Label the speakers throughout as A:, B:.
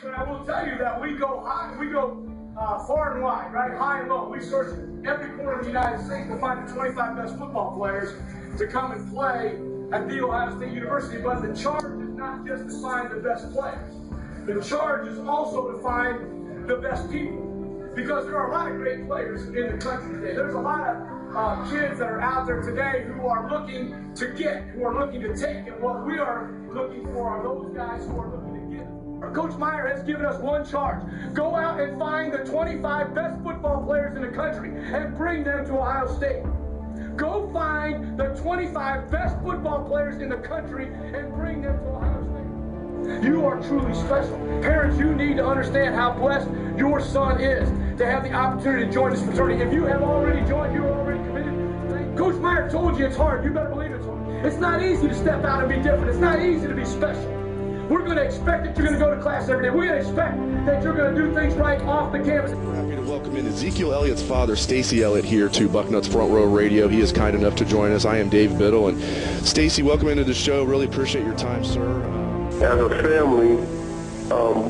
A: But I will tell you that we go high, we go far and wide, right? High and low. We search every corner of the United States to find the 25 best football players to come and play at The Ohio State University. But the charge is not just to find the best players. The charge is also to find the best people. Because there are a lot of great players in the country today. There's a lot of kids that are out there today who are looking to get, who are looking to take. And what we are looking for are those guys who are looking to give. Coach Meyer has given us one charge. Go out and find the 25 best football players in the country and bring them to Ohio State. Go find the 25 best football players in the country and bring them to Ohio State. You are truly special. Parents, you need to understand how blessed your son is to have the opportunity to join this fraternity. If you have already joined, you're already committed. Coach Meyer told you it's hard. You better believe it's hard. It's not easy to step out and be different. It's not easy to be special. We're going to expect that you're going to go to class every day. We're going to expect that you're going to do things right off the campus.
B: We're happy to welcome in Ezekiel Elliott's father, Stacy Elliott, here to Bucknuts Front Row Radio. He is kind enough to join us. I am Dave Biddle. And Stacy, welcome into the show. Really appreciate your time, sir.
C: As a family,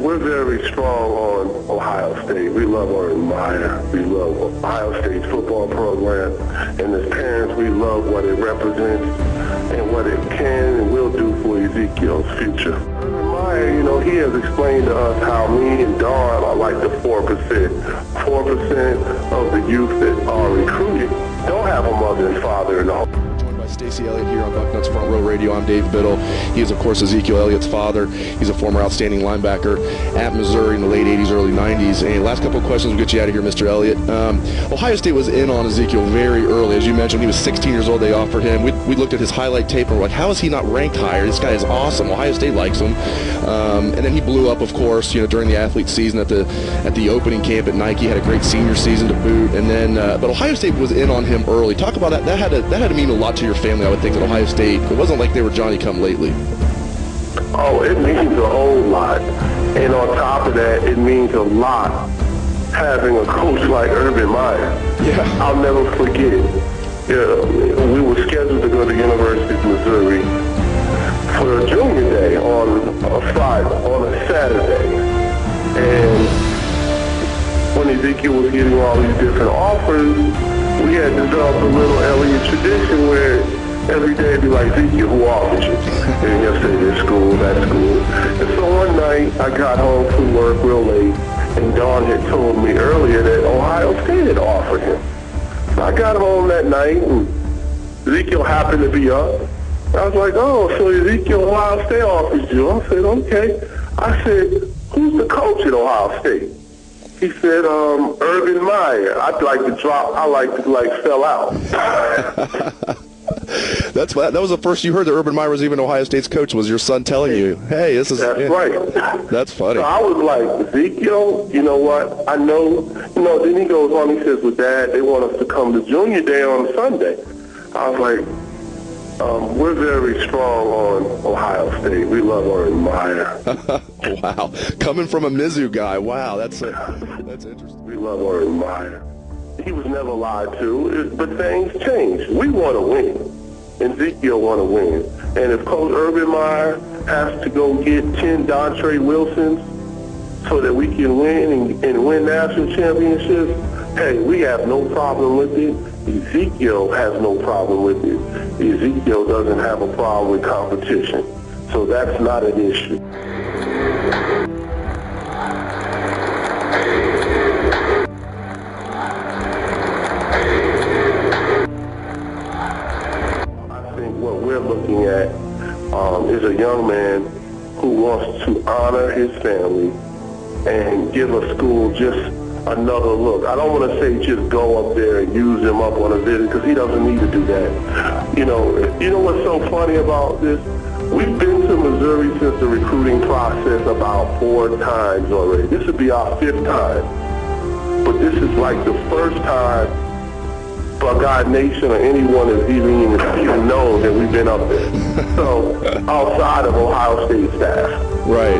C: we're very strong on Ohio State. We love Meyer. We love Ohio State's football program. And as parents, we love what it represents and what it can and will do for Ezekiel's future. Meyer, he has explained to us how me and Dawn are like the 4%. 4% of the youth that are recruited don't have a mother and father in the home.
B: Stacy Elliott here on Bucknuts Front Row Radio. I'm Dave Biddle. He is, of course, Ezekiel Elliott's father. He's a former outstanding linebacker at Missouri in the late 80s, early 90s. And last couple of questions will get you out of here, Mr. Elliott. Ohio State was in on Ezekiel very early. As you mentioned, he was 16 years old. They offered him. We looked at his highlight tape and we're like, how is he not ranked higher? This guy is awesome. Ohio State likes him. And then he blew up, of course, during the athlete season at the opening camp at Nike. Had a great senior season to boot. And then, but Ohio State was in on him early. Talk about that. That had to mean a lot to your family, I would think, at Ohio State. It wasn't like they were Johnny-come-lately.
C: Oh, it means a whole lot. And on top of that, it means a lot having a coach like Urban Meyer. Yeah. I'll never forget. We were scheduled to go to the University of Missouri for a junior day on a Friday, on a Saturday. And when Ezekiel was getting all these different offers, we had developed a little Elliott tradition where every day it'd be like, Ezekiel, who offered you? And he'll say, this school, that school. And so one night, I got home from work real late, and Dawn had told me earlier that Ohio State had offered him. I got home that night, and Ezekiel happened to be up. I was like, oh, so Ezekiel, Ohio State offers you. I said, okay. I said, who's the coach at Ohio State? He said, Urban Meyer. I like to fell out.
B: That was the first you heard that Urban Meyer was even Ohio State's coach, was your son telling you, hey, this is...
C: That's right.
B: That's funny.
C: So I was like, Ezekiel, you know what? I know, then he goes on, he says, well, Dad, they want us to come to Junior Day on Sunday. I was like, we're very strong on Ohio State. We love Urban Meyer.
B: Wow. Coming from a Mizzou guy. Wow, that's interesting.
C: We love Urban Meyer. He was never lied to, but things change. We want to win. Ezekiel want to win. And if Coach Urban Meyer has to go get 10 Dontre Wilsons so that we can win and win national championships, hey, we have no problem with it. Ezekiel has no problem with it. Ezekiel doesn't have a problem with competition. So that's not an issue. What we're looking at is a young man who wants to honor his family and give a school just another look. I don't want to say just go up there and use him up on a visit, because he doesn't need to do that. You know what's so funny about this? We've been to Missouri since the recruiting process about 4 times already. This would be our 5th time. But this is like the first time Buckeye Nation or anyone has even known that we've been up there. So outside of Ohio State staff.
B: Right.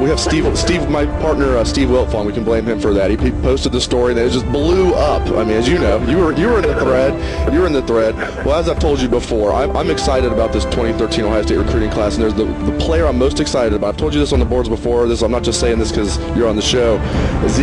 B: We have Steve, my partner, Steve Wiltf on. We can blame him for that. He posted the story and it just blew up. I mean, as you know, you were in the thread. You were in the thread. Well, as I've told you before, I'm excited about this 2013 Ohio State recruiting class, and there's the player I'm most excited about. I've told you this on the boards before. I'm not just saying this because you're on the show.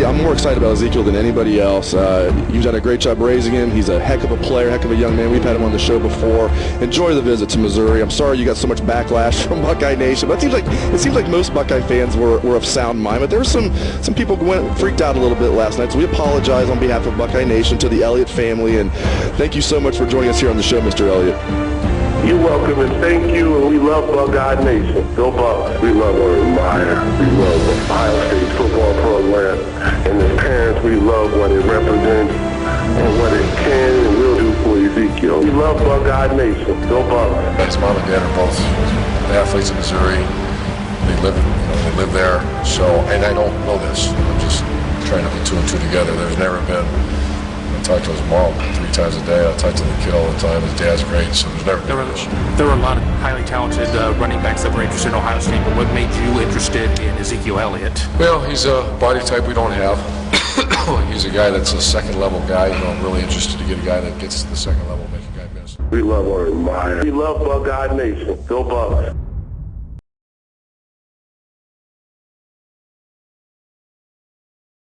B: I'm more excited about Ezekiel than anybody else. You've done a great job raising him. He's a heck of a player, heck of a young man. We've had him on the show before. Enjoy the visit to Missouri. I'm sorry you got so much backlash from Buckeye Nation, but it seems like most Buckeye fans were of sound mind. But there were some people who freaked out a little bit last night. So we apologize on behalf of Buckeye Nation to the Elliott family, and thank you so much for joining us here on the show, Mr. Elliott.
C: You're welcome, and thank you, and we love Buckeye Nation. Go Bucks. We love Meyer. We love Ohio State football program, and as parents, we love what it represents and what it can and will do for Ezekiel. We love Buckeye Nation. Go Bucks.
D: His mom and dad are both athletes in Missouri. They live there. So, and I don't know this. I'm just trying to put two and two together. There's never been. I talk to his mom 3 times a day. I talk to the kid all the time. His dad's great, so there's never been an issue.
E: There were a lot of highly talented running backs that were interested in Ohio State, but what made you interested in Ezekiel Elliott?
D: Well, he's a body type we don't have. He's a guy that's a second-level guy. I'm really interested to get a guy that gets to the second level, make a guy miss.
C: We love Meyer. We love Buckeye Nation. Go Bucks.